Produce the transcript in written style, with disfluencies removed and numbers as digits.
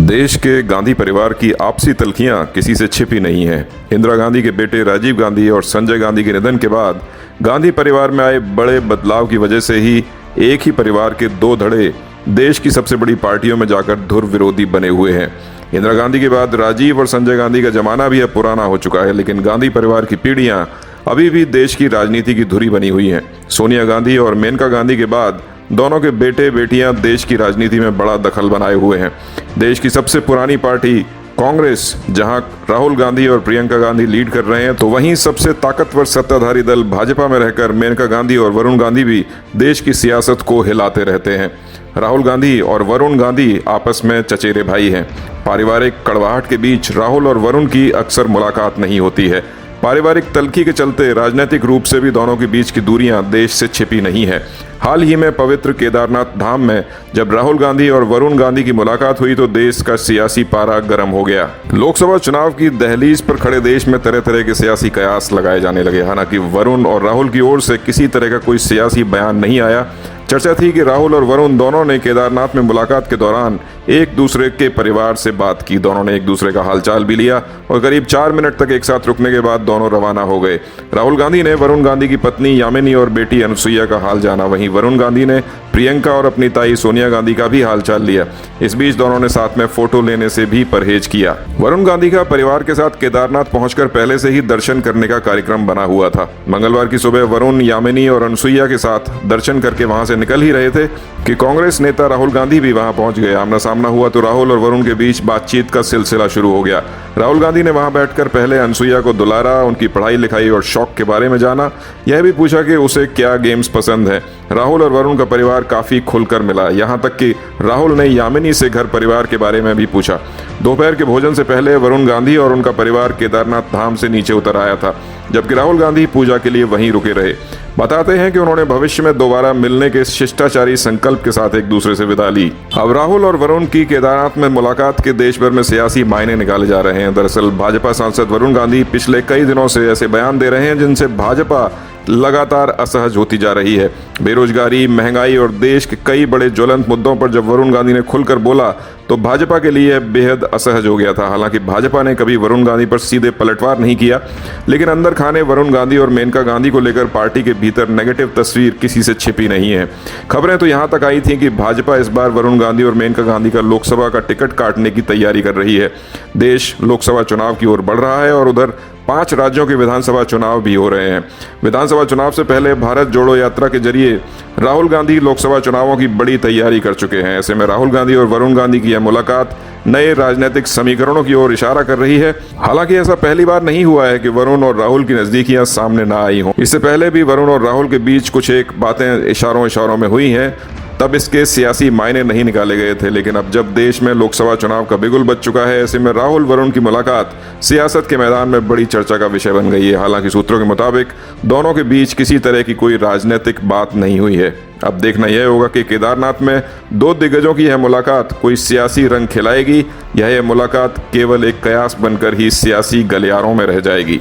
देश के गांधी परिवार की आपसी तल्खियां किसी से छिपी नहीं हैं। इंदिरा गांधी के बेटे राजीव गांधी और संजय गांधी के निधन के बाद गांधी परिवार में आए बड़े बदलाव की वजह से ही एक ही परिवार के दो धड़े देश की सबसे बड़ी पार्टियों में जाकर धुर विरोधी बने हुए हैं। इंदिरा गांधी के बाद राजीव और संजय गांधी का जमाना भी अब पुराना हो चुका है, लेकिन गांधी परिवार की पीढ़ियां अभी भी देश की राजनीति की धुरी बनी हुई हैं। सोनिया गांधी और मेनका गांधी के बाद दोनों के बेटे बेटियां देश की राजनीति में बड़ा दखल बनाए हुए हैं। देश की सबसे पुरानी पार्टी कांग्रेस, जहां राहुल गांधी और प्रियंका गांधी लीड कर रहे हैं, तो वहीं सबसे ताकतवर सत्ताधारी दल भाजपा में रहकर मेनका गांधी और वरुण गांधी भी देश की सियासत को हिलाते रहते हैं। राहुल गांधी और वरुण गांधी आपस में चचेरे भाई हैं। पारिवारिक कड़वाहट के बीच राहुल और वरुण की अक्सर मुलाकात नहीं होती है। पारिवारिक तल्खी के चलते राजनीतिक रूप से भी दोनों के बीच की दूरियां देश से छिपी नहीं है। हाल ही में पवित्र केदारनाथ धाम में जब राहुल गांधी और वरुण गांधी की मुलाकात हुई तो देश का सियासी पारा गर्म हो गया। लोकसभा चुनाव की दहलीज पर खड़े देश में तरह तरह के सियासी कयास लगाए जाने लगे। हालांकि वरुण और राहुल की ओर से किसी तरह का कोई सियासी बयान नहीं आया। चर्चा थी कि राहुल और वरुण दोनों ने केदारनाथ में मुलाकात के दौरान एक दूसरे के परिवार से बात की। दोनों ने एक दूसरे का हालचाल भी लिया और करीब 4 मिनट तक एक साथ रुकने के बाद दोनों रवाना हो गए। राहुल गांधी ने वरुण गांधी की पत्नी यामिनी और बेटी अनुसुईया का हाल जाना, वहीं वरुण गांधी ने प्रियंका और अपनी ताई सोनिया गांधी का भी हालचाल लिया। इस बीच दोनों ने साथ में फोटो लेने से भी परहेज किया। वरुण गांधी का परिवार के साथ केदारनाथ पहुंचकर पहले से ही दर्शन करने का कार्यक्रम बना हुआ था। मंगलवार की सुबह वरुण, यामिनी और अनुसुईया के साथ दर्शन करके वहां से निकल ही रहे थे कि कांग्रेस नेता राहुल गांधी भी वहां पहुंच गए। आमना सामना हुआ तो राहुल और वरुण के बीच बातचीत का सिलसिला शुरू हो गया। राहुल गांधी ने वहां बैठकर पहले अनुसुईया को दुलारा, उनकी पढ़ाई लिखाई और शौक के बारे में जाना। यह भी पूछा कि उसे क्या गेम्स पसंद है। राहुल और वरुण का परिवार काफी खुलकर मिला, यहां तक कि राहुल ने यामिनी से घर परिवार के बारे में भी पूछा। दोपहर के भोजन से पहले वरुण गांधी और उनका परिवार केदारनाथ धाम से नीचे उतर आया था, जबकि राहुल गांधी पूजा के लिए वहीं रुके रहे। बताते हैं कि उन्होंने भविष्य में दोबारा मिलने के शिष्टाचारी संकल्प के साथ एक दूसरे से विदा ली। अब राहुल और वरुण की केदारनाथ में मुलाकात के देश भर में सियासी मायने निकाले जा रहे हैं। दरअसल भाजपा सांसद वरुण गांधी पिछले कई दिनों से ऐसे बयान दे रहे हैं जिनसे भाजपा लगातार असहज होती जा रही है। बेरोजगारी, महंगाई और देश के कई बड़े ज्वलंत मुद्दों पर जब वरुण गांधी ने खुलकर बोला तो भाजपा के लिए बेहद असहज हो गया था। हालांकि भाजपा ने कभी वरुण गांधी पर सीधे पलटवार नहीं किया, लेकिन अंदर खाने वरुण गांधी और मेनका गांधी को लेकर पार्टी के भीतर नेगेटिव तस्वीर किसी से छिपी नहीं है। खबरें तो यहां तक आई थी कि भाजपा इस बार वरुण गांधी और मेनका गांधी का लोकसभा का टिकट काटने की तैयारी कर रही है। देश लोकसभा चुनाव की ओर बढ़ रहा है और उधर 5 राज्यों के विधानसभा चुनाव भी हो रहे हैं। विधानसभा चुनाव से पहले भारत जोड़ो यात्रा के जरिए राहुल गांधी लोकसभा चुनावों की बड़ी तैयारी कर चुके हैं। ऐसे में राहुल गांधी और वरुण गांधी की यह मुलाकात नए राजनीतिक समीकरणों की ओर इशारा कर रही है। हालांकि ऐसा पहली बार नहीं हुआ है कि वरुण और राहुल की नजदीकियां सामने ना आई हों। इससे पहले भी वरुण और राहुल के बीच कुछ एक बातें इशारों में हुई हैं, तब इसके सियासी मायने नहीं निकाले गए थे। लेकिन अब जब देश में लोकसभा चुनाव का बिगुल बज चुका है, ऐसे में राहुल वरुण की मुलाकात सियासत के मैदान में बड़ी चर्चा का विषय बन गई है। हालांकि सूत्रों के मुताबिक दोनों के बीच किसी तरह की कोई राजनीतिक बात नहीं हुई है। अब देखना यह होगा कि केदारनाथ में 2 दिग्गजों की यह मुलाकात कोई सियासी रंग खिलाएगी या यह मुलाकात केवल एक कयास बनकर ही सियासी गलियारों में रह जाएगी।